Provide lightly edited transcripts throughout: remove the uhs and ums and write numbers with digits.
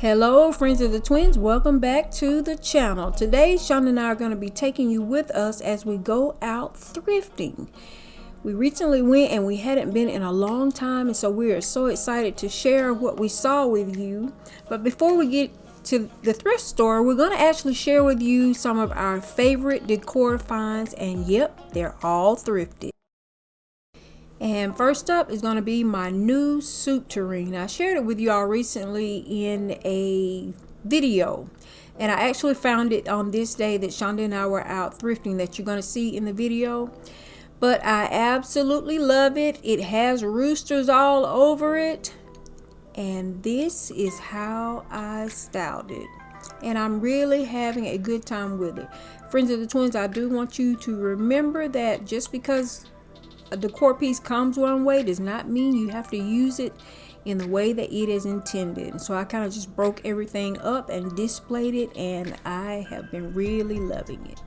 Hello friends of the twins, welcome back to the channel. Today Shonda and I are going to be taking you with us as we go out thrifting. We recently went and we hadn't been in a long time, and so we are so excited to share what we saw with you. But before we get to the thrift store, we're going to actually share with you some of our favorite decor finds, and yep, they're all thrifted. And first up is going to be my new soup tureen. I shared it with you all recently in a video, and I actually found it on this day that Shonda and I were out thrifting that you're going to see in the video. But I absolutely love it. It has roosters all over it, and this is how I styled it, and I'm really having a good time with it. Friends of the twins, I do want you to remember that just because a decor piece comes one way does not mean you have to use it in the way that it is intended. So I kind of just broke everything up and displayed it, and I have been really loving it.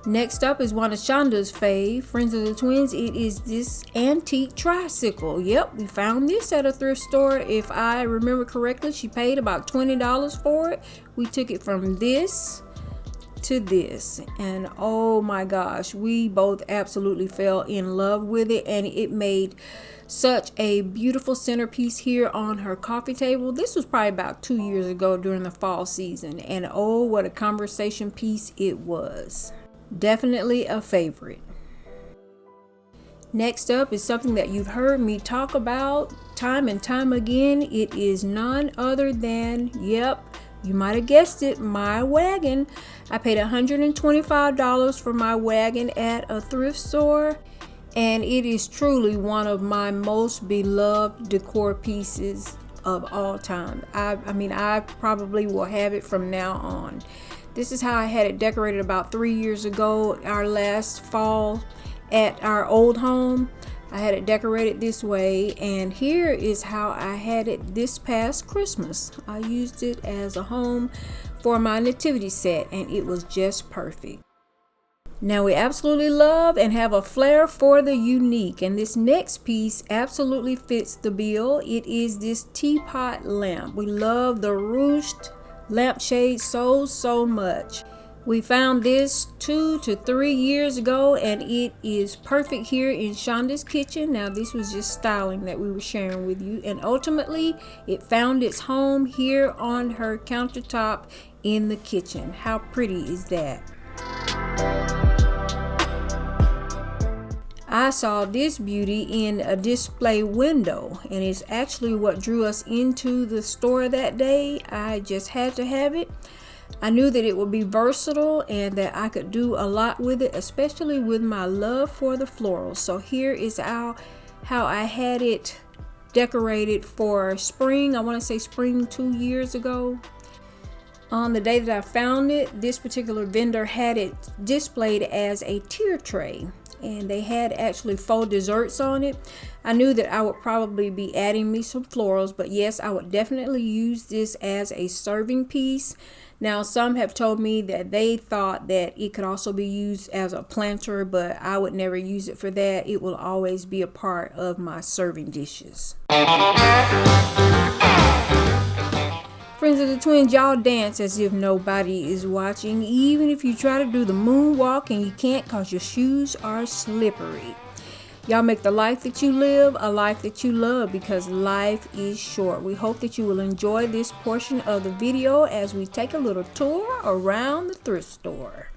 Next up is one of Shonda's fave, friends of the twins. It is this antique tricycle. Yep, we found this at a thrift store. If I remember correctly, she paid about $20 for it. We took it from this to this, and oh my gosh, we both absolutely fell in love with it, and it made such a beautiful centerpiece here on her coffee table. This was probably about 2 years ago during the fall season, and oh, what a conversation piece it was. Definitely a favorite. Next up is something that you've heard me talk about time and time again. It is none other than, yep, you might have guessed it, my wagon. I paid $125 for my wagon at a thrift store, and it is truly one of my most beloved decor pieces of all time. I mean, I probably will have it from now on. This is how I had it decorated about 3 years ago, our last fall at our old home. I had it decorated this way, and here is how I had it this past Christmas. I used it as a home for my nativity set, and it was just perfect. Now, we absolutely love and have a flair for the unique, and this next piece absolutely fits the bill. It is this teapot lamp. We love the ruched lampshade so much. We found this 2 to 3 years ago, and it is perfect here in Shonda's kitchen. Now, this was just styling that we were sharing with you, and ultimately it found its home here on her countertop in the kitchen. How pretty is that? I saw this beauty in a display window, and it's actually what drew us into the store that day. I just had to have it. I knew that it would be versatile and that I could do a lot with it, especially with my love for the florals. So here is how I had it decorated for spring. I want to say spring 2 years ago. On the day that I found it, this particular vendor had it displayed as a tier tray, and they had actually faux desserts on it. I knew that I would probably be adding me some florals, but yes, I would definitely use this as a serving piece. Now, some have told me that they thought that it could also be used as a planter, but I would never use it for that. It will always be a part of my serving dishes. Friends of the twins, y'all dance as if nobody is watching, even if you try to do the moonwalk and you can't cause your shoes are slippery. Y'all make the life that you live a life that you love, because life is short. We hope that you will enjoy this portion of the video as we take a little tour around the thrift store.